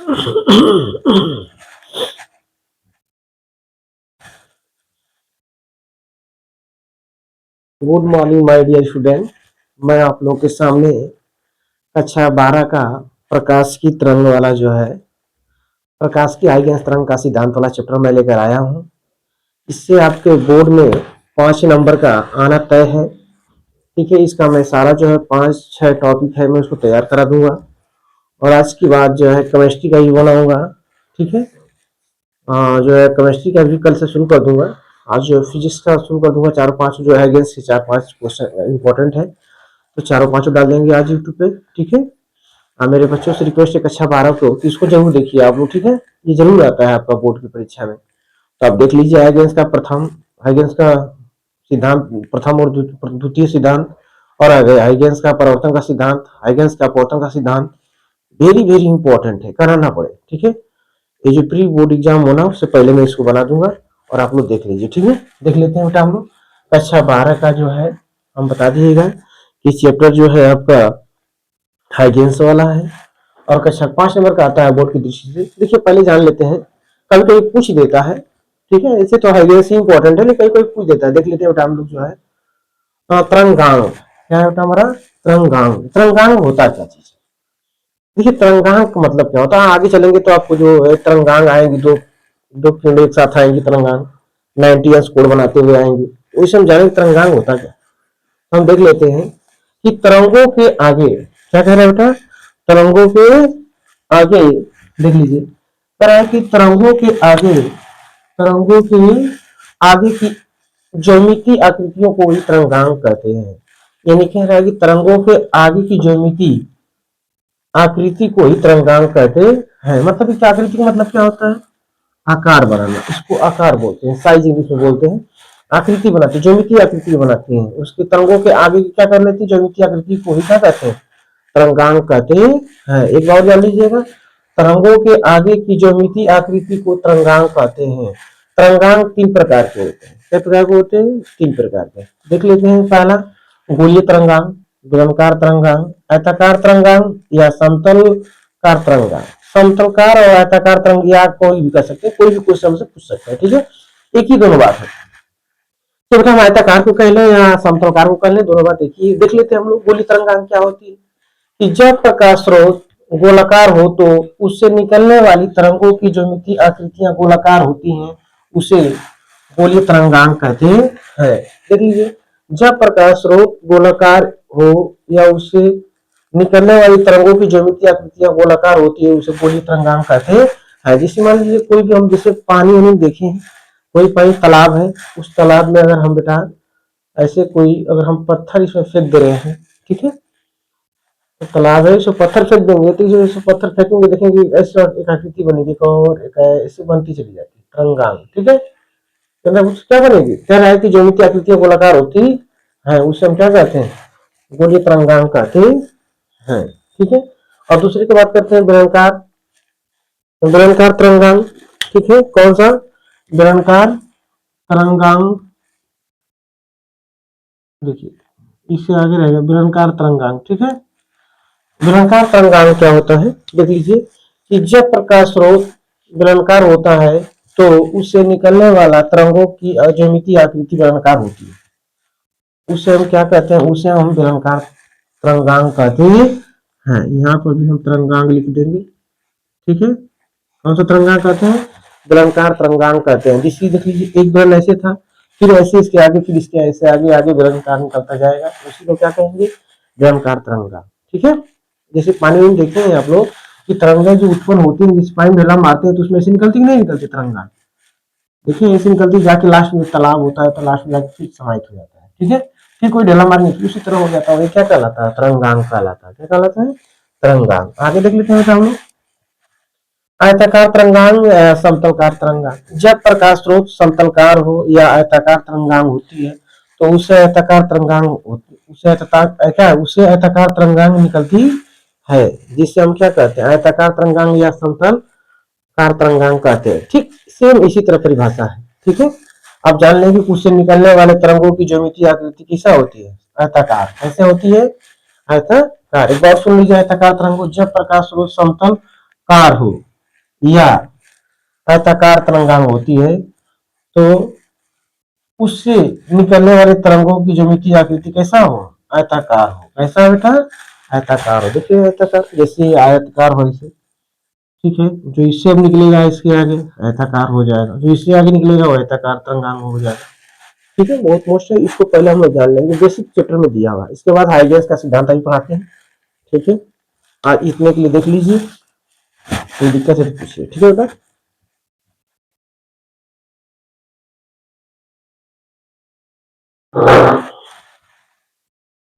Good morning my dear student. मैं आप लोगों के सामने कक्षा 12 का प्रकाश की तरंग वाला जो है प्रकाश की आइगन तरंग का सिद्धांत वाला चैप्टर मैं लेकर आया हूँ। इससे आपके बोर्ड में 5 नंबर का आना तय है। ठीक है, इसका मैं सारा जो है 5-6 टॉपिक है मैं उसको तैयार करा दूंगा और आज की बात जो है केमिस्ट्री का ही बनाऊंगा। ठीक है, जो है केमिस्ट्री का भी कल से शुरू कर दूंगा। आज जो फिजिक्स का शुरू कर दूंगा। 4-5 जो है अगेंस्ट 4-5 क्वेश्चन इंपॉर्टेंट है, तो चारों पांचों डाल देंगे आज यूट्यूब पे। ठीक है, मेरे बच्चों से रिक्वेस्ट है कक्षा 12 को कि इसको जरूर देखिए आप लोग। ठीक है, ये जरूर आता है आपका बोर्ड की परीक्षा में, तो आप देख लीजिए। हाइगेंस का सिद्धांत प्रथम और द्वितीय सिद्धांत, और हाइगेंस का परिवर्तन का सिद्धांत, हाइगेंस का अपवर्तन का सिद्धांत वेरी वेरी इंपॉर्टेंट है, कराना पड़े। ठीक है, ये जो प्री बोर्ड एग्जाम होना उससे पहले मैं इसको बना दूंगा और आप लोग देख लीजिए। ठीक है, देख लेते हैं बेटा हम लोग। कक्षा 12 का जो है हम बता दीजिएगा कि चैप्टर जो है आपका हाइगेंस वाला है और कक्षा 5 नंबर का आता है बोर्ड की दृष्टि से। देखिए पहले जान लेते हैं, कभी कभी पूछ देता है। ठीक है, ऐसे तो हाइगेंस ही इंपॉर्टेंट है, लेकिन कभी कोई पूछ देता है। देख लेते हैं बेटा हम लोग जो है तरंगांग। क्या है बेटा हमारा तरंगांग? तरंगांग होता क्या चीज? देखिए तरंगांग का मतलब क्या होता है, आगे चलेंगे तो आपको जो है तरंगांग आएंगी, दो दो किरण एक साथ आएंगी तरंगांग, 90 अंश कोण बनाते हुए आएंगे, वही हम जानेंगे तरंगांग होता क्या। हम देख लेते हैं कि तरंगों के आगे क्या कह रहे हैं बेटा, तरंगों के आगे देख लीजिए, कह रहा है कि तरंगों के आगे की ज्यामितीय आकृतियों को ही तरंगांग कहते हैं। यानी कह रहा है कि तरंगों के आगे की ज्यामिति आकृति को ही तरंगांग कहते हैं। मतलब इस आकृति का मतलब क्या होता है, आकार बनाना, इसको आकार बोलते हैं, साइज इंग्लिश में बोलते हैं। आकृति बनाते हैं, ज्यामितीय आकृति बनाते हैं, उसके तरंगों के आगे की क्या कर लेते हैं, ज्यामितीय आकृति को ही क्या कहते हैं, तरंगांग कहते हैं। एक बार जान लीजिएगा, तरंगों के आगे की ज्यामितीय आकृति को तरंगांग कहते हैं। तरंगांग 3 प्रकार के होते हैं। कितने प्रकार के होते हैं? 3 प्रकार के। देख लेते हैं। पहला गोलीय तरंगांग, बेलनाकार तरंगांग, आयताकार तरंगांग या समतलकार तरंगांग। समतलकार और आयताकार तरंग या कोई भी कर सकते हैं, कोई भी क्वेश्चन से पूछ सकते हैं। ठीक है, एक ही दोनों बात है। तो बेटा हम आयताकार को कह लें या समतलकार को कह लें, दोनों बात एक ही। देख लेते हैं हम लोग गोलीय तरंगांग क्या होती है कि जब प्रकाश स्रोत गोलाकार हो तो उससे निकलने वाली तरंगों की ज्यामितीय आकृतियां गोलाकार होती हैं, उसे गोलीय तरंगांग कहते हैं। देख लीजिए, जब प्रकाश स्रोत गोलाकार हो या उससे निकलने वाली तरंगों की ज्यामितीय आकृतियां गोलाकार होती है, उसे गोलीय तरंगांग कहते हैं। जैसे मान लीजिए कोई भी हम जैसे पानी उन्हें देखे हैं, कोई पानी तालाब है, उस तालाब में अगर हम बेटा ऐसे कोई अगर हम पत्थर इसमें फेंक दे रहे हैं, ठीक है, तो तालाब है, इसमें पत्थर फेंक देंगे तो इसमें पत्थर फेंकेंगे, देखेंगे ऐसे एक आकृति बनेगी और एक ऐसे बनती चली जाती है तरंगांग। ठीक है, मतलब क्या बनेगी, कह रहा है कि ज्यामितीय आकृतियां गोलाकार होती है, उसे हम क्या कहते हैं, गोलीय तरंगांग कहते हैं। ठीक है, और दूसरे की बात करते हैं बेलनाकार, बेलनाकार तरंगांग। ठीक है, कौन सा बेलनाकार तरंगांग, देखिए इससे आगे रहेगा बेलनाकार तरंगांग। ठीक है, बेलनाकार तरंगांग क्या होता है, देख लीजिए कि जब प्रकाश स्रोत बेलनाकार होता है तो उससे निकलने वाला तरंगों की ज्यामितीय आकृति बेलनाकार होती है, उसे हम क्या कहते हैं, उसे हम बेलनाकार तरंगांग कहते हैं। यहाँ पर भी हम तरंगांग लिख देंगे। ठीक है, कौन सा तरंगांग कहते हैं, बेलनाकार तरंगांग कहते हैं। जिसकी देख लीजिए एक बेलन ऐसे था, फिर ऐसे इसके आगे, फिर इसके ऐसे आगे आगे बेलनाकार निकलता जाएगा, उसी को क्या कहेंगे, बेलनाकार तरंगांग। ठीक है, जैसे पानी में देखे हैं आप लोग कि तरंगें जो उत्पन्न होती है, जिस पानी में ढेला मारते हैं तो उसमें से निकलती कि नहीं निकलती तरंगा, देखिए ऐसे निकलती, जाके लास्ट में तालाब होता है तो लास्ट में जाके फिर समाहित हो जाता है। ठीक है, फिर कोई ढेला मारने उसी तरह हो जाता है, ये क्या कहलाता है, तरंगांग कहलाता है। क्या कहलाता है, तरंगांग। आगे देख लेते हैं हम लोग आयताकार तरंगांग या समतलकार तरंगांग। जब प्रकाश स्रोत समतलकार हो या आयताकार तरंगांग होती है तो उसे आयताकार तरंगांग होती, उसे आयताकार तरंगांग निकलती है, जिससे हम क्या कहते हैं, आयताकार तरंगांग या समतलकार तरंगांग कहते हैं। ठीक, सेम इसी तरह परिभाषा है। ठीक है, अब जान लें कि उससे निकलने वाले तरंगों की ज्यामितीय आकृति कैसा होती है, आयताकार। कैसे होती है, आयताकार। एक बार सुन लीजिए, आयताकार तरंगों, जब प्रकाश स्रोत समतलकार हो या आयताकार तरंगांग होती है तो उससे निकलने वाले तरंगों की ज्योमेट्री आकृति कैसा हो, आयताकार हो। कैसा बेटा, आयताकार हो। देखिए आयताकार, जैसे आयताकार हो इसे, ठीक है, जो इससे अब निकलेगा इसके आगे आयताकार हो जाएगा, जो इससे आगे निकलेगा वो आयताकार तरंगांग हो जाएगा। ठीक है, बहुत मोस्ट है, इसको पहले हम लोग जान लेंगे, बेसिक चैप्टर में दिया हुआ। इसके बाद हाइजेंस का सिद्धांत अभी पढ़ाते हैं। ठीक है, आज इतने के लिए देख लीजिए, कोई दिक्कत है तो पूछिए। ठीक है बेटा।